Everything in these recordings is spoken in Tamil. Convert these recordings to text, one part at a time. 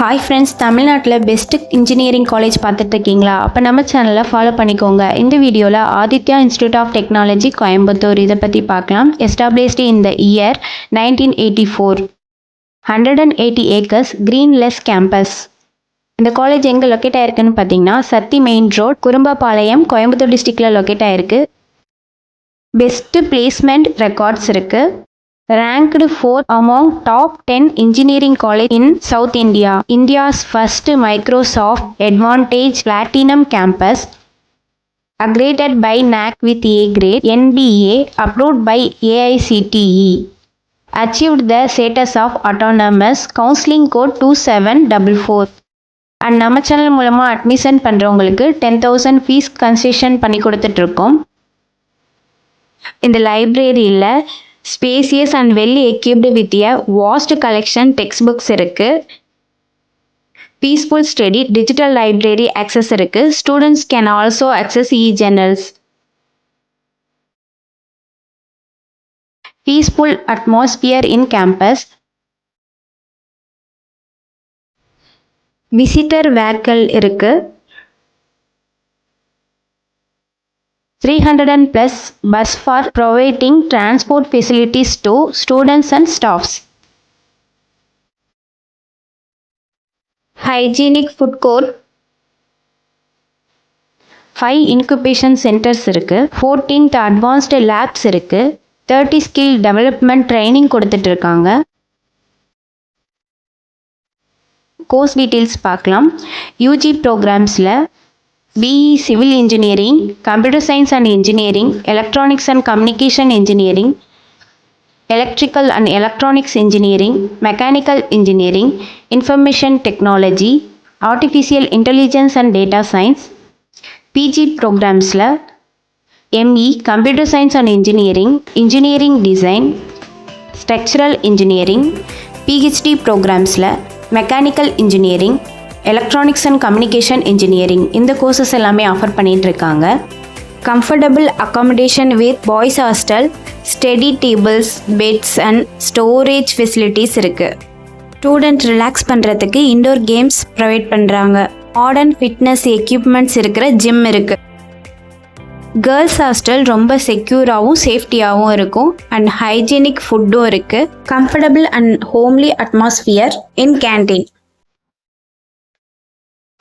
ஹாய் ஃப்ரெண்ட்ஸ், தமிழ்நாட்டில் பெஸ்ட் இன்ஜினியரிங் காலேஜ் பார்த்துட்டு இருக்கீங்களா? அப்போ நம்ம சேனலை ஃபாலோ பண்ணிக்கோங்க. இந்த வீடியோவில் Aditya institute of technology Coimbatore இதை பற்றி பார்க்கலாம். Established in the year 1984. 180 acres greenless campus. இந்த காலேஜ் எங்கே லொக்கேட் ஆயிருக்குன்னு பார்த்தீங்கன்னா சத்தி மெயின் ரோட், குறும்பபாளையம், கோயம்புத்தூர் டிஸ்ட்ரிக்டில் லொக்கேட் ஆயிருக்கு. பெஸ்ட்டு பிளேஸ்மெண்ட் ரெக்கார்ட்ஸ் இருக்குது. Ranked 4th among top 10 engineering college in South India. India's first Microsoft Advantage Platinum campus. Accredited by NAAC with A grade. NBA approved by AICTE. Achieved the status of autonomous. Counseling code 2744. And நம்ம சேனல் மூலமா அட்மிஷன் பண்றவங்களுக்கு 10,000 ஃபீஸ் கன்செஷன் பண்ணி கொடுத்துட்டு இருக்கோம். இந்த லைப்ரரியில் spacious and well equipped with a vast collection textbooks இருக்கு. Peaceful study, digital library access இருக்கு. Students can also access e-journals. Peaceful atmosphere in campus. Visitor vehicle இருக்கு. 300+ bus for providing transport facilities to students and staffs. Hygienic food court. 5 incubation centers இருக்கு. 14 advanced labs இருக்கு. 30 skill development training கொடுத்துட்டு இருக்காங்க. கோர்ஸ் டீட்டெயில்ஸ் பார்க்கலாம். யூஜி ப்ரோக்ராம்ஸில் BE Civil Engineering, Computer Science and Engineering, Electronics and Communication Engineering, Electrical and Electronics Engineering, Mechanical Engineering, Information Technology, Artificial Intelligence and Data Science. PG programs la ME Computer Science and Engineering, Engineering Design, Structural Engineering. PhD programs la Mechanical Engineering, electronics and communication engineering இந்த கோர்சஸ் எல்லாமே ஆஃபர் பண்ணிட்டு இருக்காங்க. Comfortable accommodation with boys hostel, study tables, beds and storage facilities இருக்குது. ஸ்டூடெண்ட் ரிலாக்ஸ் பண்ணுறதுக்கு இன்டோர் கேம்ஸ் ப்ரொவைட் பண்ணுறாங்க. மாடர்ன் ஃபிட்னஸ் எக்யூப்மெண்ட்ஸ் இருக்கிற ஜிம் இருக்குது. கேர்ள்ஸ் ஹாஸ்டல் ரொம்ப செக்யூராகவும் சேஃப்டியாகவும் இருக்கும் அண்ட் ஹைஜீனிக் ஃபுட்டும் இருக்குது. Comfortable and homely atmosphere in canteen.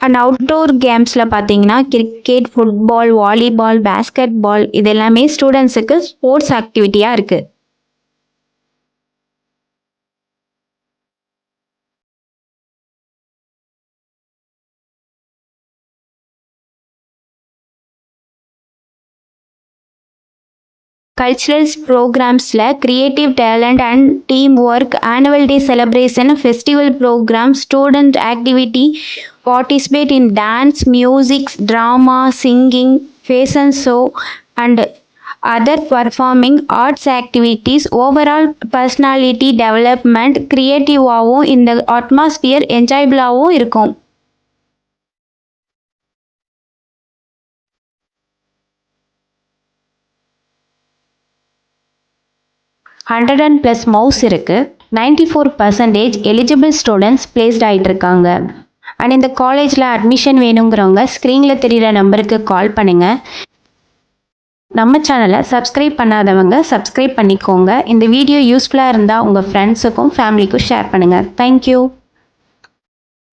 And outdoor கேம்ஸில் பார்த்தீங்கன்னா cricket, football, volleyball, basketball இது எல்லாமே ஸ்டூடெண்ட்ஸுக்கு ஸ்போர்ட்ஸ் ஆக்டிவிட்டியாக இருக்குது. கல்ச்சுரல்ஸ் ப்ரோக்ராம்ஸில் creative talent and team work, annual day celebration, festival programme, student activity, participate in dance, music, drama, singing, fashion show and other performing arts activities. Overall personality development, creative-ஆகவும் இந்த atmosphere enjoyable-ஆகவும் இருக்கும். +100 மவுஸ் இருக்கு. 94% எலிஜிபிள் ஸ்டூடெண்ட்ஸ் பிளேஸ்ட் ஆகிட்டு இருக்காங்க. அண்ட் இந்த காலேஜில் அட்மிஷன் வேணுங்கிறவங்க ஸ்க்ரீனில் தெரிகிற நம்பருக்கு கால் பண்ணுங்கள். நம்ம சேனலை சப்ஸ்கிரைப் பண்ணாதவங்க சப்ஸ்கிரைப் பண்ணிக்கோங்க. இந்த வீடியோ யூஸ்ஃபுல்லாக இருந்தால் உங்கள் ஃப்ரெண்ட்ஸுக்கும் ஃபேமிலிக்கும் ஷேர் பண்ணுங்கள். தேங்க்யூ.